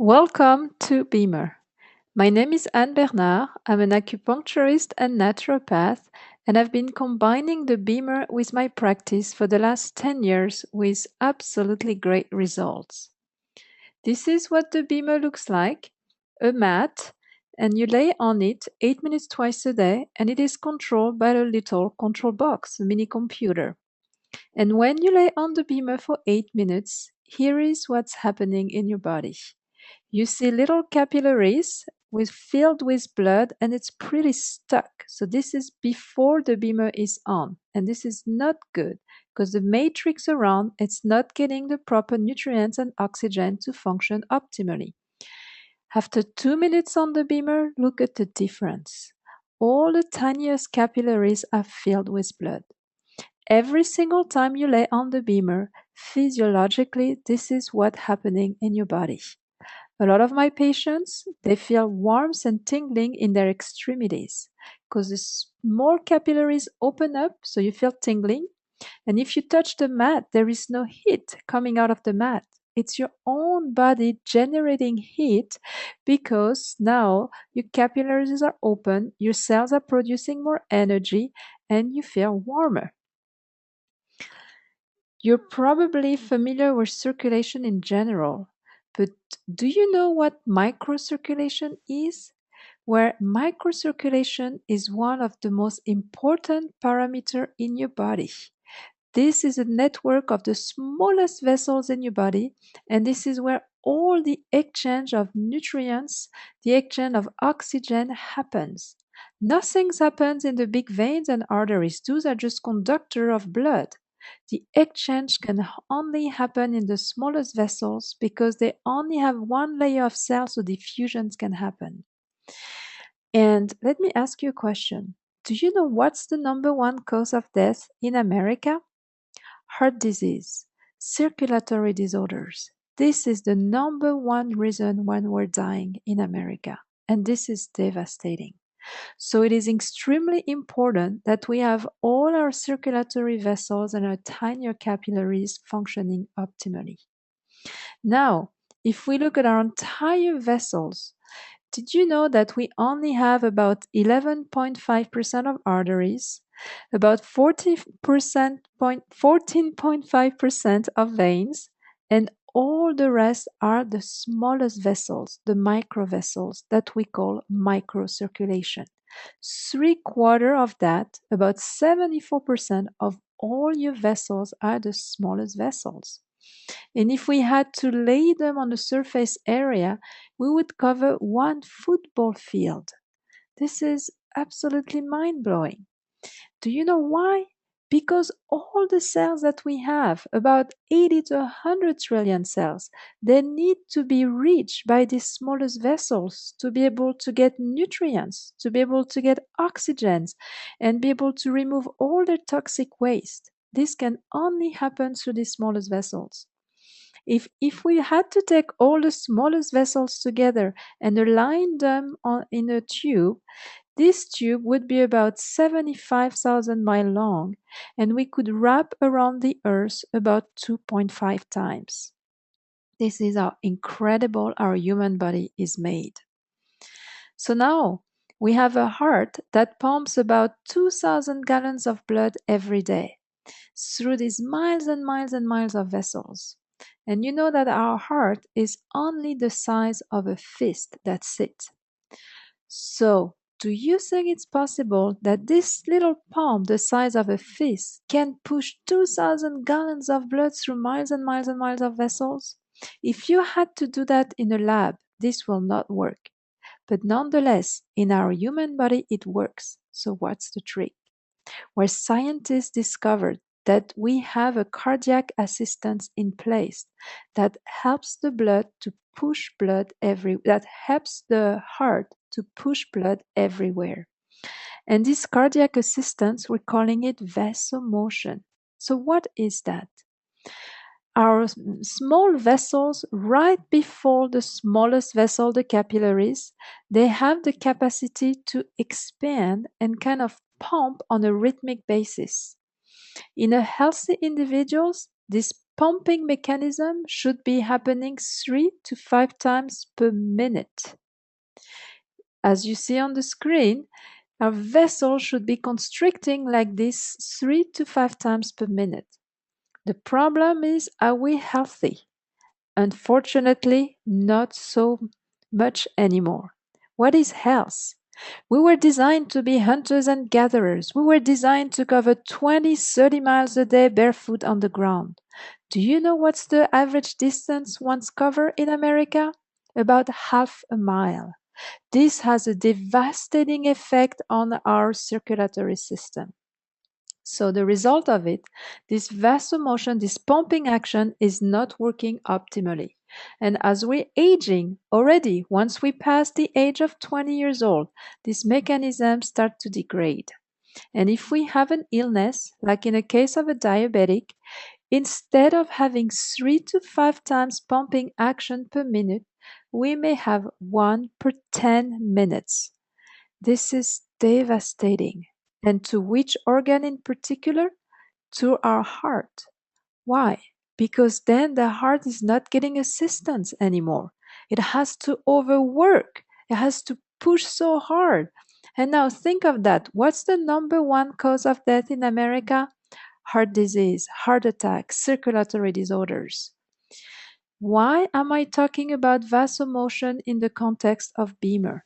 Welcome to BEMER. My name is Anne Bernard. I'm an acupuncturist and naturopath, and I've been combining the BEMER with my practice for the last 10 years with absolutely great results. This is what the BEMER looks like: a mat, and you lay on it 8 minutes twice a day, and it is controlled by a little control box, a mini computer. And when you lay on the BEMER for 8 minutes, here is what's happening in your body. You see little capillaries filled with blood, and it's pretty stuck. So this is before the BEMER is on, and this is not good because the matrix around it's not getting the proper nutrients and oxygen to function optimally. After 2 minutes on the BEMER, look at the difference. All the tiniest capillaries are filled with blood. Every single time you lay on the BEMER, physiologically, this is what's happening in your body. A lot of my patients, they feel warmth and tingling in their extremities because the small capillaries open up, so you feel tingling. And if you touch the mat, there is no heat coming out of the mat. It's your own body generating heat because now your capillaries are open, your cells are producing more energy, and you feel warmer. You're probably familiar with circulation in general, but do you know what microcirculation is? Where microcirculation is one of the most important parameters in your body. This is a network of the smallest vessels in your body, and this is where all the exchange of nutrients, the exchange of oxygen happens. Nothing happens in the big veins and arteries. Those are just conductors of blood. The exchange can only happen in the smallest vessels because they only have one layer of cells, so diffusions can happen. And let me ask you a question. Do you know what's the number one cause of death in America? Heart disease, circulatory disorders. This is the number one reason why we're dying in America. And this is devastating. So it is extremely important that we have all our circulatory vessels and our tinier capillaries functioning optimally. Now, if we look at our entire vessels, did you know that we only have about 11.5% of arteries, about 14.5% of veins, and all the rest are the smallest vessels, the microvessels that we call microcirculation. 3/4 of that, about 74% of all your vessels are the smallest vessels. And if we had to lay them on the surface area, we would cover one football field. This is absolutely mind blowing. Do you know why? Because all the cells that we have, about 80 to 100 trillion cells, they need to be reached by these smallest vessels to be able to get nutrients, to be able to get oxygens, and be able to remove all the toxic waste. This can only happen through these smallest vessels. If we had to take all the smallest vessels together and align them in a tube, this tube would be about 75,000 miles long, and we could wrap around the Earth about 2.5 times. This is how incredible our human body is made. So now we have a heart that pumps about 2,000 gallons of blood every day through these miles and miles and miles of vessels. And you know that our heart is only the size of a fist, that's it. So, do you think it's possible that this little palm, the size of a fist, can push 2,000 gallons of blood through miles and miles and miles of vessels? If you had to do that in a lab, this will not work. But nonetheless, in our human body, it works. So, what's the trick? Where scientists discovered that we have a cardiac assistance in place that helps the blood to push blood that helps the heart to push blood everywhere. And this cardiac assistance, we're calling it vasomotion. So what is that? Our small vessels, right before the smallest vessel, the capillaries, they have the capacity to expand and kind of pump on a rhythmic basis. In a healthy individuals, this pumping mechanism should be happening 3 to 5 times per minute. As you see on the screen, our vessel should be constricting like this 3 to 5 times per minute. The problem is, are we healthy? Unfortunately, not so much anymore. What is health? We were designed to be hunters and gatherers. We were designed to cover 20, 30 miles a day barefoot on the ground. Do you know what's the average distance once covered in America? About half a mile. This has a devastating effect on our circulatory system. So the result of it, this vasomotion, this pumping action is not working optimally. And as we're aging already, once we pass the age of 20 years old, these mechanisms start to degrade. And if we have an illness, like in a case of a diabetic, instead of having 3 to 5 times pumping action per minute, we may have 1 per 10 minutes. This is devastating. And to which organ in particular? To our heart. Why? Because then the heart is not getting assistance anymore. It has to overwork. It has to push so hard. And now think of that. What's the number one cause of death in America? Heart disease, heart attack, circulatory disorders. Why am I talking about vasomotion in the context of BEMER?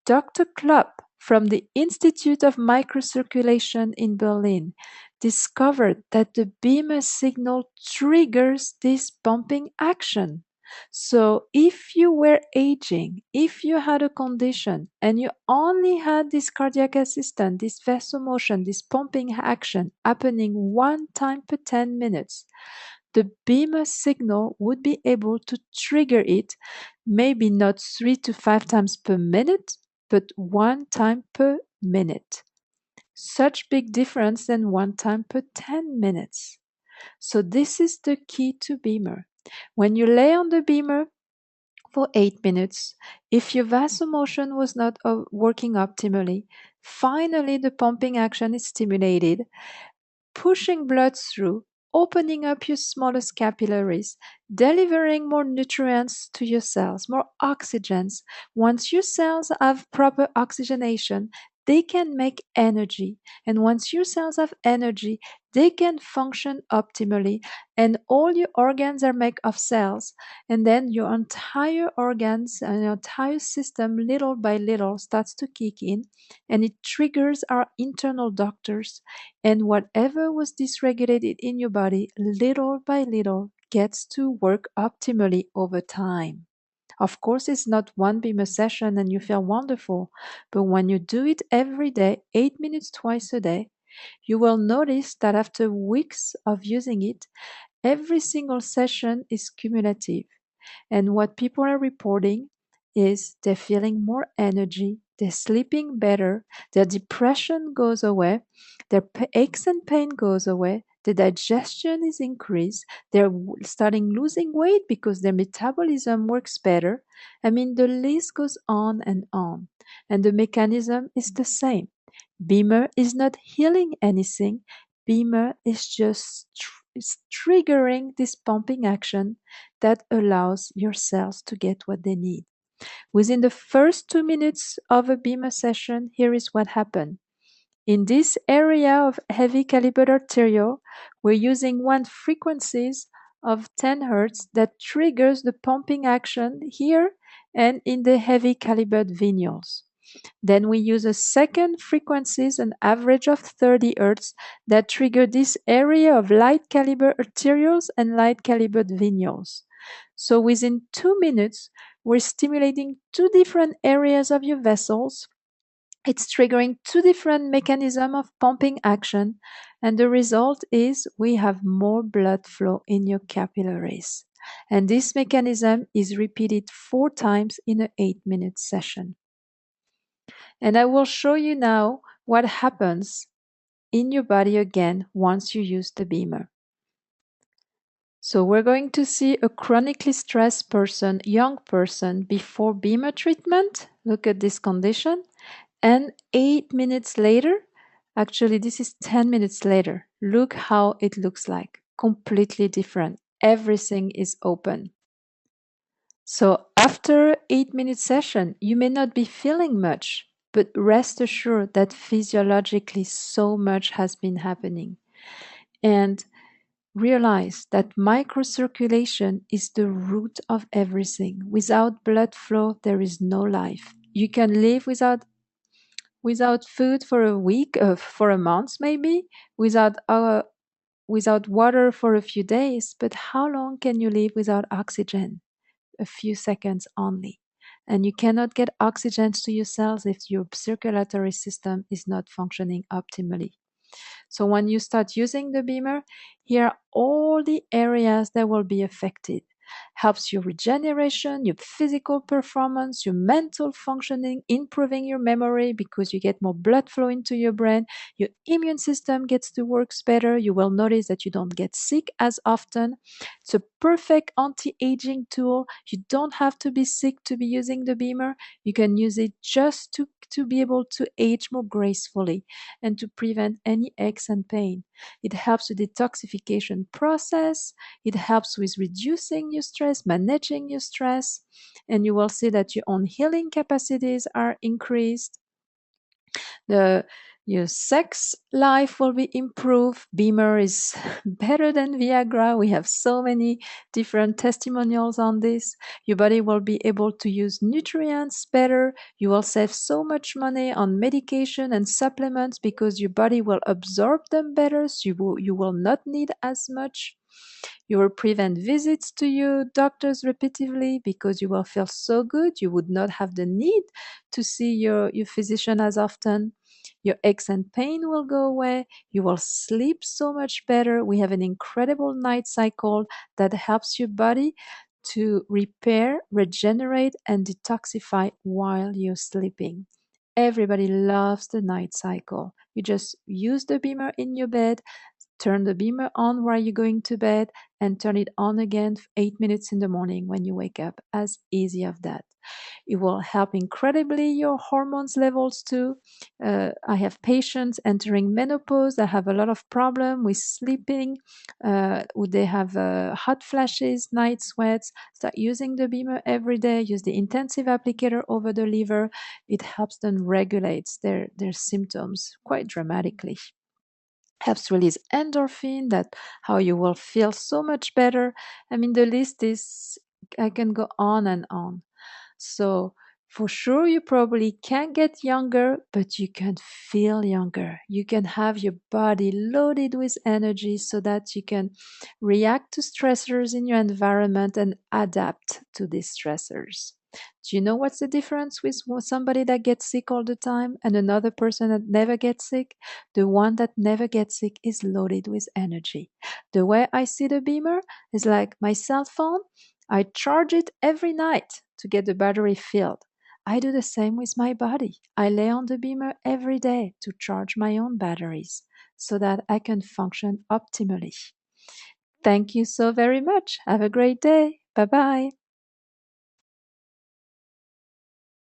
Dr. Klopp from the Institute of Microcirculation in Berlin discovered that the BEMER signal triggers this pumping action. So if you were aging, if you had a condition and you only had this cardiac assistant, this vasomotion, this pumping action happening 1 time per 10 minutes, the BEMER signal would be able to trigger it, maybe not 3 to 5 times per minute, but 1 time per minute. Such big difference than 1 time per 10 minutes. So this is the key to BEMER. When you lay on the BEMER for 8 minutes, if your vasomotion was not working optimally, finally the pumping action is stimulated, pushing blood through, opening up your smallest capillaries, delivering more nutrients to your cells, more oxygens. Once your cells have proper oxygenation, they can make energy. And once your cells have energy, they can function optimally. And all your organs are made of cells. And then your entire organs and your entire system, little by little, starts to kick in. And it triggers our internal doctors, and whatever was dysregulated in your body, little by little, gets to work optimally over time. Of course, it's not one BEMER session and you feel wonderful, but when you do it every day, 8 minutes twice a day, you will notice that after weeks of using it, every single session is cumulative. And what people are reporting is they're feeling more energy, they're sleeping better, their depression goes away, their aches and pain goes away, the digestion is increased, they're starting losing weight because their metabolism works better. I mean, the list goes on, and the mechanism is the same. BEMER is not healing anything. BEMER is just triggering this pumping action that allows your cells to get what they need. Within the first 2 minutes of a BEMER session, here is what happened. In this area of heavy calibered arteriole, we're using one frequencies of 10 Hz that triggers the pumping action here and in the heavy calibered venules. Then we use a second frequencies, an average of 30 Hz, that trigger this area of light caliber arterioles and light calibered venules. So within 2 minutes, we're stimulating 2 different areas of your vessels. It's triggering 2 different mechanisms of pumping action, and the result is we have more blood flow in your capillaries. And this mechanism is repeated 4 times in an 8-minute session. And I will show you now what happens in your body again once you use the BEMER. So we're going to see a chronically stressed person, young person, before BEMER treatment. Look at this condition. And 8 minutes later, actually this is 10 minutes later, look how it looks like. completely different. Everything is open. So after 8 minute session, you may not be feeling much, but rest assured that physiologically so much has been happening. And realize that microcirculation is the root of everything. Without blood flow, there is no life. You can live without food for a week, for a month maybe, without water for a few days. But how long can you live without oxygen? A few seconds only. And you cannot get oxygen to your cells if your circulatory system is not functioning optimally. So when you start using the BEMER, here are all the areas that will be affected. Helps your regeneration, your physical performance, your mental functioning, improving your memory because you get more blood flow into your brain. Your immune system gets to work better. You will notice that you don't get sick as often. It's a perfect anti-aging tool. You don't have to be sick to be using the BEMER. You can use it just to be able to age more gracefully and to prevent any aches and pain. It helps with the detoxification process. It helps with reducing your stress, managing your stress, and you will see that your own healing capacities are increased. The Your sex life will be improved. BEMER is better than Viagra. We have so many different testimonials on this. Your body will be able to use nutrients better. You will save so much money on medication and supplements because your body will absorb them better. So you will not need as much. You will prevent visits to your doctors repeatedly because you will feel so good. You would not have the need to see your physician as often. Your aches and pain will go away. You will sleep so much better. We have an incredible night cycle that helps your body to repair, regenerate, and detoxify while you're sleeping. Everybody loves the night cycle. You just use the BEMER in your bed, turn the BEMER on while you're going to bed, and turn it on again 8 minutes in the morning when you wake up. As easy as that. It will help incredibly your hormones levels too. I have patients entering menopause that have a lot of problem with sleeping. They have hot flashes, night sweats. Start using the BEMER every day. Use the intensive applicator over the liver. It helps them regulate their symptoms quite dramatically. Helps release endorphin, that how you will feel so much better. I mean, the list is, I can go on and on. So for sure, you probably can't get younger, but you can feel younger. You can have your body loaded with energy so that you can react to stressors in your environment and adapt to these stressors. Do you know what's the difference with somebody that gets sick all the time and another person that never gets sick? The one that never gets sick is loaded with energy. The way I see the BEMER is like my cell phone. I charge it every night to get the battery filled. I do the same with my body. I lay on the BEMER every day to charge my own batteries so that I can function optimally. Thank you so very much. Have a great day. Bye bye.